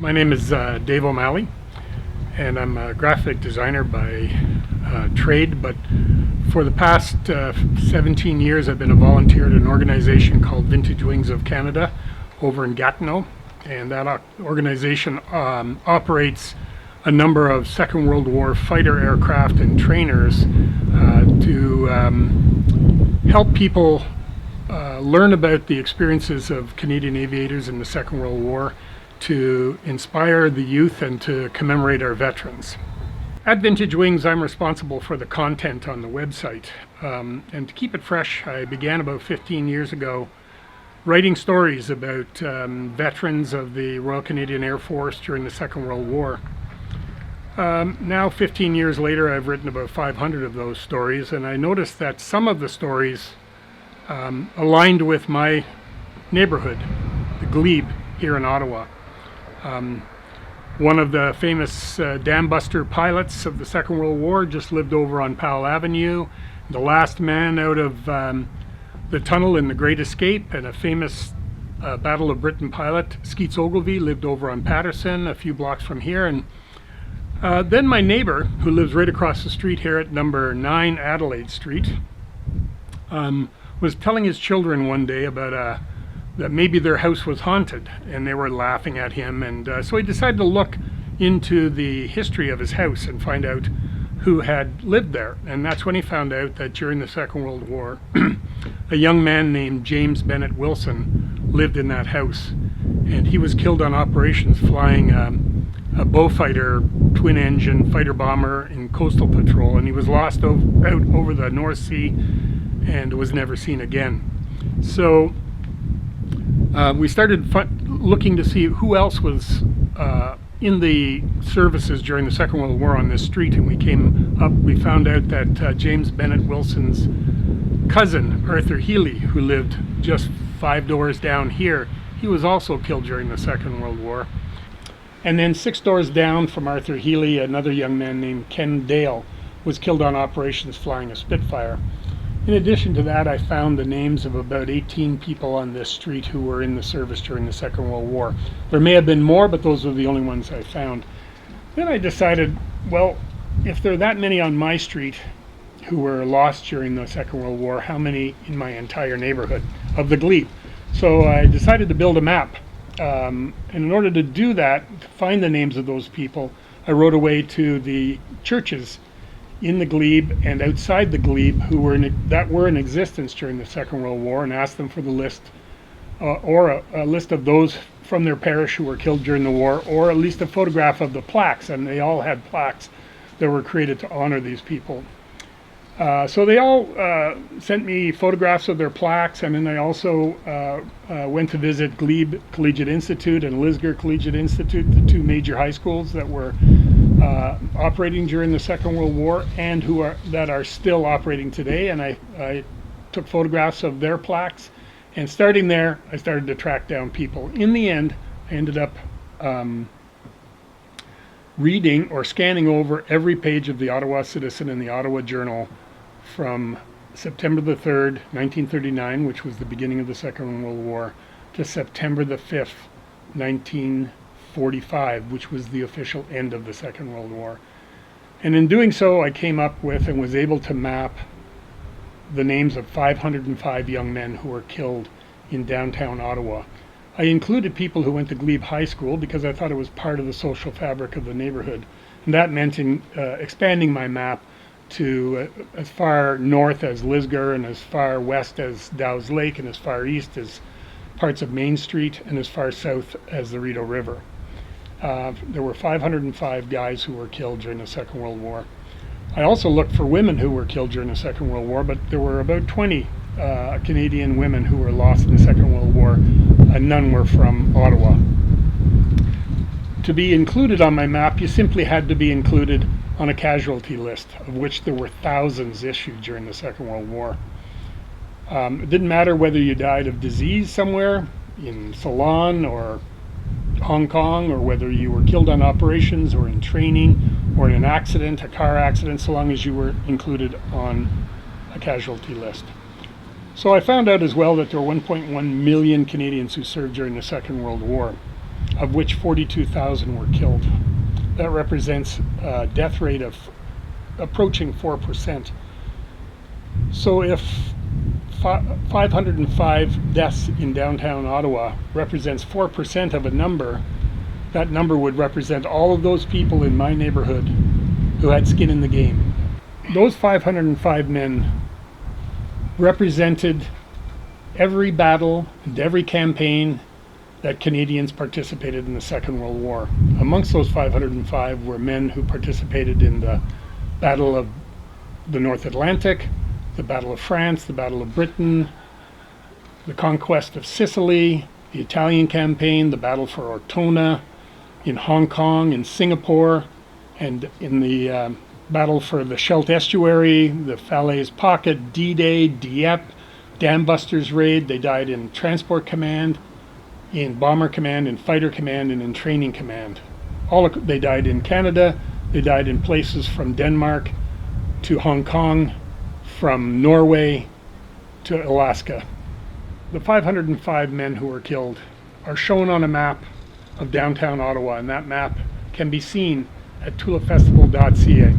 My name is Dave O'Malley, and I'm a graphic designer by trade, but for the past 17 years I've been a volunteer at an organization called Vintage Wings of Canada over in Gatineau, and that organization operates a number of Second World War fighter aircraft and trainers to help people learn about the experiences of Canadian aviators in the Second World War, to inspire the youth and to commemorate our veterans. At Vintage Wings, I'm responsible for the content on the website. And to keep it fresh, I began about 15 years ago writing stories about veterans of the Royal Canadian Air Force during the Second World War. Now, 15 years later, I've written about 500 of those stories, and I noticed that some of the stories aligned with my neighborhood, the Glebe, here in Ottawa. One of the famous dam buster pilots of the Second World War just lived over on Powell Avenue. The last man out of the tunnel in the Great Escape, and a famous Battle of Britain pilot, Skeets Ogilvie, lived over on Patterson, a few blocks from here. And then my neighbor, who lives right across the street here at number 9 Adelaide Street, was telling his children one day about that maybe their house was haunted, and they were laughing at him, and so he decided to look into the history of his house and find out who had lived there. And that's when he found out that during the Second World War a young man named James Bennett Wilson lived in that house, and he was killed on operations flying a Beaufighter twin-engine fighter bomber in coastal patrol, and he was lost out over the North Sea and was never seen again. So we started looking to see who else was in the services during the Second World War on this street, and we found out that James Bennett Wilson's cousin, Arthur Healy, who lived just 5 doors down here, he was also killed during the Second World War. And then 6 doors down from Arthur Healy, another young man named Ken Dale was killed on operations flying a Spitfire. In addition to that, I found the names of about 18 people on this street who were in the service during the Second World War. There may have been more, but those were the only ones I found. Then I decided, well, if there are that many on my street who were lost during the Second World War, how many in my entire neighborhood of the Glebe? So I decided to build a map. And in order to do that, to find the names of those people, I wrote away to the churches in the Glebe and outside the Glebe that were in existence during the Second World War, and asked them for the list or a list of those from their parish who were killed during the war, or at least a photograph of the plaques, and they all had plaques that were created to honor these people. So they all sent me photographs of their plaques, and then I also went to visit Glebe Collegiate Institute and Lisgar Collegiate Institute, the 2 major high schools that were operating during the Second World War and that are still operating today. And I took photographs of their plaques, and starting there I started to track down people. In the end, I ended up reading or scanning over every page of the Ottawa Citizen and the Ottawa Journal from September the 3rd, 1939, which was the beginning of the Second World War, to September the 5th, 1945, which was the official end of the Second World War. And in doing so, I came up with and was able to map the names of 505 young men who were killed in downtown Ottawa. I included people who went to Glebe High School because I thought it was part of the social fabric of the neighborhood. And that meant expanding my map to as far north as Lisgar, and as far west as Dow's Lake, and as far east as parts of Main Street, and as far south as the Rideau River. There were 505 guys who were killed during the Second World War. I also looked for women who were killed during the Second World War, but there were about 20 Canadian women who were lost in the Second World War, and none were from Ottawa. To be included on my map, you simply had to be included on a casualty list, of which there were thousands issued during the Second World War. It didn't matter whether you died of disease somewhere in Ceylon or Hong Kong, or whether you were killed on operations or in training or in an accident, a car accident, so long as you were included on a casualty list. So I found out as well that there were 1.1 million Canadians who served during the Second World War. of which 42,000 were killed. That represents a death rate of approaching 4%. So if 505 deaths in downtown Ottawa represents 4% of a number, that number would represent all of those people in my neighborhood who had skin in the game. Those 505 men represented every battle and every campaign that Canadians participated in the Second World War. Amongst those 505 were men who participated in the Battle of the North Atlantic, the Battle of France, the Battle of Britain, the conquest of Sicily, the Italian campaign, the Battle for Ortona, in Hong Kong, in Singapore, and in the battle for the Scheldt Estuary, the Falaise Pocket, D-Day, Dieppe, Dam Busters Raid. They died in Transport Command, in Bomber Command, in Fighter Command, and in Training Command. They died in Canada. They died in places from Denmark to Hong Kong, from Norway to Alaska. The 505 men who were killed are shown on a map of downtown Ottawa, and that map can be seen at tulipfestival.ca.